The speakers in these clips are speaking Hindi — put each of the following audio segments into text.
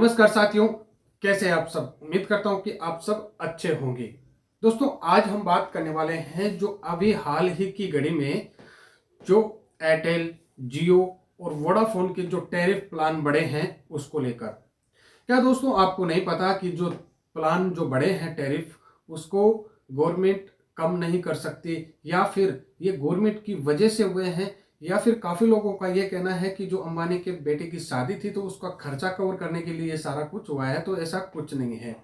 नमस्कार साथियों, कैसे हैं आप सब। उम्मीद करता हूं कि आप सब अच्छे होंगे। दोस्तों, आज हम बात करने वाले हैं जो अभी हाल ही की घड़ी में जो एयरटेल, जियो और वोडाफोन के जो टैरिफ प्लान बढ़े हैं उसको लेकर। क्या दोस्तों आपको नहीं पता कि जो प्लान जो बढ़े हैं टैरिफ, उसको गवर्नमेंट कम नहीं कर सकती, या फिर ये गवर्नमेंट की वजह से हुए हैं, या फिर काफी लोगों का ये कहना है कि जो अंबानी के बेटे की शादी थी तो उसका खर्चा कवर करने के लिए ये सारा कुछ हुआ है। तो ऐसा कुछ नहीं है।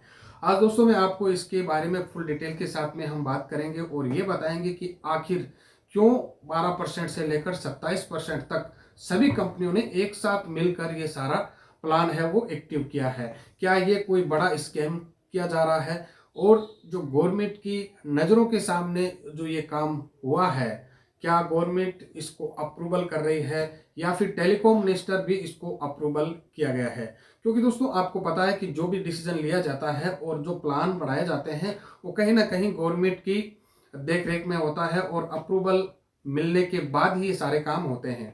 आज दोस्तों मैं आपको इसके बारे में फुल डिटेल के साथ में हम बात करेंगे और ये बताएंगे कि आखिर क्यों 12% से लेकर 27% तक सभी कंपनियों ने एक साथ मिलकर ये सारा प्लान है वो एक्टिव किया है। क्या ये कोई बड़ा स्कैम किया जा रहा है, और जो गवर्नमेंट की नज़रों के सामने जो ये काम हुआ है, क्या गवर्नमेंट इसको अप्रूवल कर रही है, या फिर टेलीकॉम मिनिस्टर भी इसको अप्रूवल किया गया है। क्योंकि दोस्तों आपको पता है कि जो भी डिसीजन लिया जाता है और जो प्लान बढ़ाए जाते हैं वो कहीं ना कहीं गवर्नमेंट की देख रेख में होता है और अप्रूवल मिलने के बाद ही ये सारे काम होते हैं।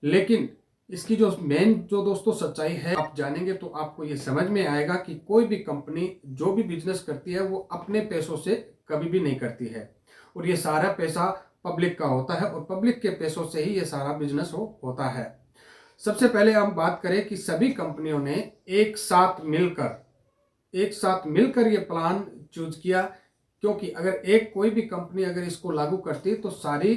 लेकिन इसकी जो मेन जो दोस्तों सच्चाई है, आप जानेंगे तो आपको ये समझ में आएगा कि कोई भी कंपनी जो भी बिजनेस करती है वो अपने पैसों से कभी भी नहीं करती है, और ये सारा पैसा पब्लिक का होता है और पब्लिक के पैसों से ही ये सारा बिजनेस होता है। सबसे पहले हम बात करें कि सभी कंपनियों ने एक साथ मिलकर ये प्लान चूज किया, क्योंकि अगर कोई भी कंपनी अगर इसको लागू करती तो सारी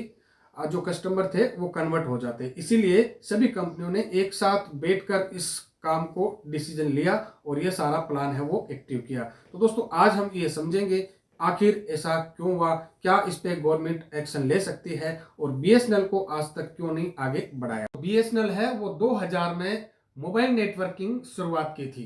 जो कस्टमर थे वो कन्वर्ट हो जाते। इसीलिए सभी कंपनियों ने एक साथ बैठकर इस काम को डिसीजन लिया और ये सारा प्लान है वो एक्टिव किया। तो दोस्तों आज हम ये समझेंगे आखिर ऐसा क्यों हुआ, क्या इस पे गवर्नमेंट एक्शन ले सकती है, और बीएसएनएल को आज तक क्यों नहीं आगे बढ़ाया। बीएसएनएल है वो 2000 में मोबाइल नेटवर्किंग शुरुआत की थी,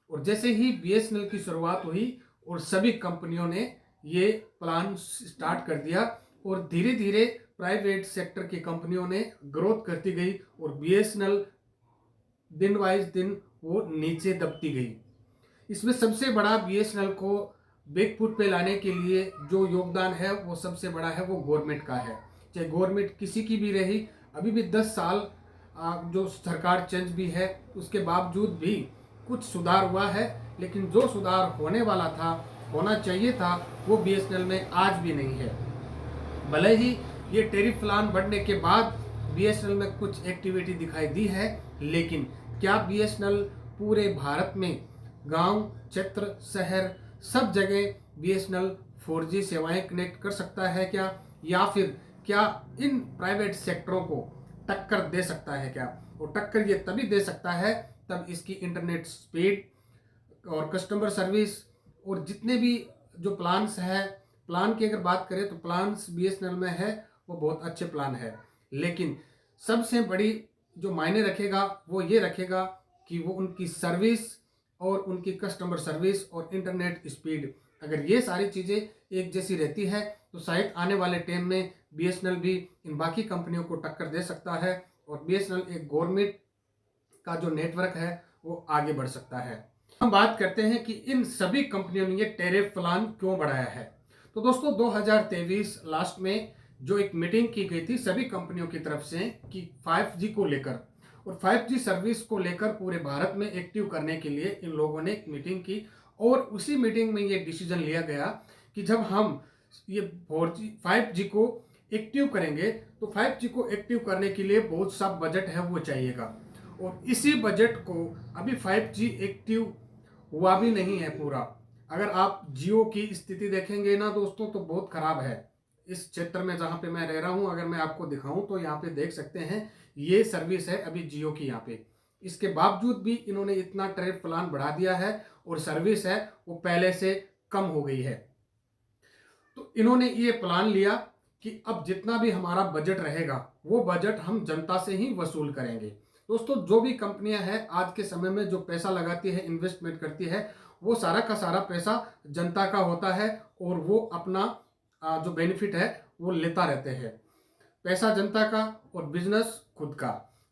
और जैसे ही बीएसएनएल की शुरुआत हुई और सभी कंपनियों ने ये प्लान स्टार्ट कर दिया, और धीरे धीरे प्राइवेट सेक्टर की कंपनियों ने ग्रोथ करती गई और बीएसएनएल दिन वाइज दिन वो नीचे दबती गई। इसमें सबसे बड़ा बीएसएनएल को बैकफुट पे लाने के लिए जो योगदान है वो सबसे बड़ा है वो गवर्नमेंट का है। चाहे गवर्नमेंट किसी की भी रही, अभी भी 10 साल जो सरकार चेंज भी है उसके बावजूद भी कुछ सुधार हुआ है, लेकिन जो सुधार होने वाला था, होना चाहिए था, वो बीएसएनएल में आज भी नहीं है। भले ही ये टैरिफ प्लान बढ़ने के बाद बीएसएनएल में कुछ एक्टिविटी दिखाई दी है, लेकिन क्या बीएसएनएल पूरे भारत में गांव, क्षेत्र, शहर सब जगह बीएसएनएल 4G सेवाएं कनेक्ट कर सकता है क्या, या फिर क्या इन प्राइवेट सेक्टरों को टक्कर दे सकता है क्या? और टक्कर ये तभी दे सकता है तब इसकी इंटरनेट स्पीड और कस्टमर सर्विस और जितने भी जो प्लान्स है, प्लान की अगर बात करें तो प्लान्स बीएसएनएल में है वो बहुत अच्छे प्लान है, लेकिन सबसे बड़ी जो मायने रखेगा वो ये रखेगा कि वो उनकी सर्विस और उनकी कस्टमर सर्विस और इंटरनेट स्पीड, अगर ये सारी चीज़ें एक जैसी रहती है तो शायद आने वाले टाइम में बीएसएनएल भी इन बाकी कंपनियों को टक्कर दे सकता है, और बीएसएनएल एक गवर्नमेंट का जो नेटवर्क है वो आगे बढ़ सकता है। हम बात करते हैं कि इन सभी कंपनियों ने ये टैरिफ प्लान क्यों बढ़ाया है। तो दोस्तों 2023 लास्ट में जो एक मीटिंग की गई थी सभी कंपनियों की तरफ से कि 5G को लेकर और 5G सर्विस को लेकर पूरे भारत में एक्टिव करने के लिए इन लोगों ने एक मीटिंग की, और उसी मीटिंग में ये डिसीजन लिया गया कि जब हम ये 5G को एक्टिव करेंगे तो 5G को एक्टिव करने के लिए बहुत सा बजट है वो चाहिएगा, और इसी बजट को अभी 5G एक्टिव हुआ भी नहीं है पूरा। अगर आप जियो की स्थिति देखेंगे ना दोस्तों तो बहुत खराब है। इस क्षेत्र में जहाँ पे मैं रह रहा हूँ, अगर मैं आपको दिखाऊं तो यहाँ पे देख सकते हैं ये सर्विस है अभी जियो की यहाँ पे। इसके बावजूद भी इन्होंने इतना टैरिफ प्लान बढ़ा दिया है और सर्विस है वो पहले से कम हो गई है। तो इन्होंने ये प्लान लिया कि अब जितना भी हमारा बजट रहेगा वो बजट हम जनता से ही वसूल करेंगे। दोस्तों जो भी कंपनियां हैं आज के समय में जो पैसा लगाती है, इन्वेस्टमेंट करती है, वो सारा का सारा पैसा जनता का होता है और वो अपना जो बेनिफिट है वो लेता रहते हैं। पैसा जनता का और बिजनेस खुद का।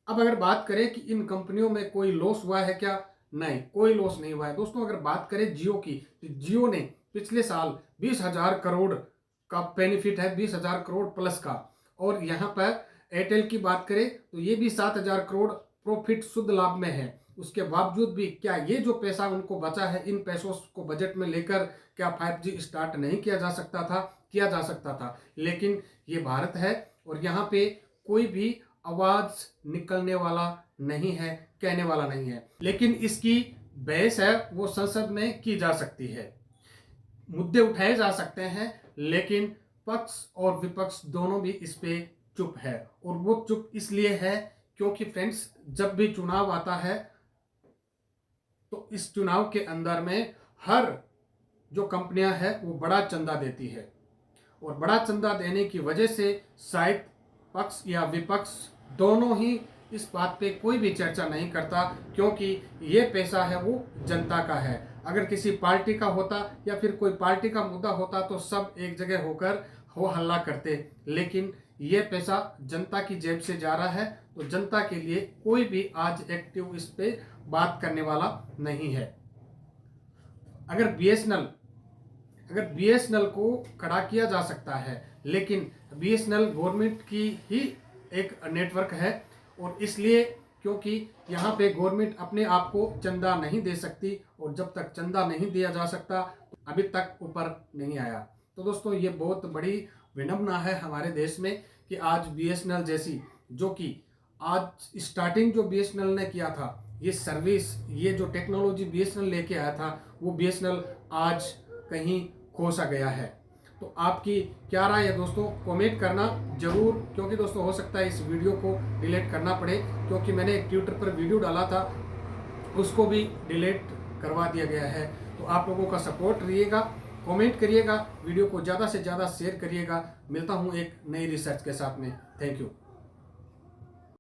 अब अगर बात करें कि इन कंपनियों में कोई लॉस हुआ है क्या, नहीं, कोई लॉस नहीं हुआ है। दोस्तों अगर बात करें जियो की, तो जियो ने पिछले साल 20,000 करोड़ का बेनिफिट है, 20,000 करोड़ प्लस का, और यहाँ पर एयरटेल की बात करें तो ये भी 7,000 करोड़ प्रॉफिट शुद्ध लाभ में है। उसके बावजूद भी क्या ये जो पैसा उनको बचा है, इन पैसों को बजट में लेकर क्या 5G स्टार्ट नहीं किया जा सकता था? किया जा सकता था। लेकिन ये भारत है और यहाँ पे कोई भी आवाज निकलने वाला नहीं है, कहने वाला नहीं है। लेकिन इसकी बहस है वो संसद में की जा सकती है, मुद्दे उठाए जा सकते हैं, लेकिन पक्ष और विपक्ष दोनों भी इस पे चुप है। और वो चुप इसलिए है क्योंकि फ्रेंड्स, जब भी चुनाव आता है तो इस चुनाव के अंदर में हर जो कंपनियां हैं वो बड़ा चंदा देती है, और बड़ा चंदा देने की वजह से शायद पक्ष या विपक्ष दोनों ही इस बात पे कोई भी चर्चा नहीं करता, क्योंकि ये पैसा है वो जनता का है। अगर किसी पार्टी का होता या फिर कोई पार्टी का मुद्दा होता तो सब एक जगह होकर हो हल्ला करते, लेकिन ये पैसा जनता की जेब से जा रहा है, तो जनता के लिए कोई भी आज एक्टिव इस पे बात करने वाला नहीं है। अगर बीएसएनएल को खड़ा किया जा सकता है, लेकिन बीएसएनएल गवर्नमेंट की ही एक नेटवर्क है, और इसलिए क्योंकि यहाँ पे गवर्नमेंट अपने आप को चंदा नहीं दे सकती, और जब तक चंदा नहीं दिया जा सकता अभी तक ऊपर नहीं आया। तो दोस्तों, ये बहुत बड़ी विडंबना है हमारे देश में कि आज बीएसएनएल जैसी, जो कि आज स्टार्टिंग जो बीएसएनएल ने किया था, ये सर्विस, ये जो टेक्नोलॉजी बीएसएनएल लेके आया था, वो बीएसएनएल आज कहीं खो सा गया है। तो आपकी क्या राय है दोस्तों? कमेंट करना जरूर, क्योंकि दोस्तों हो सकता है इस वीडियो को डिलीट करना पड़े, क्योंकि मैंने एक ट्विटर पर वीडियो डाला था, उसको भी डिलीट करवा दिया गया है। तो आप लोगों का सपोर्ट रहिएगा, कमेंट करिएगा, वीडियो को ज़्यादा से ज़्यादा शेयर करिएगा। मिलता हूँ एक नई रिसर्च के साथ में। Thank you.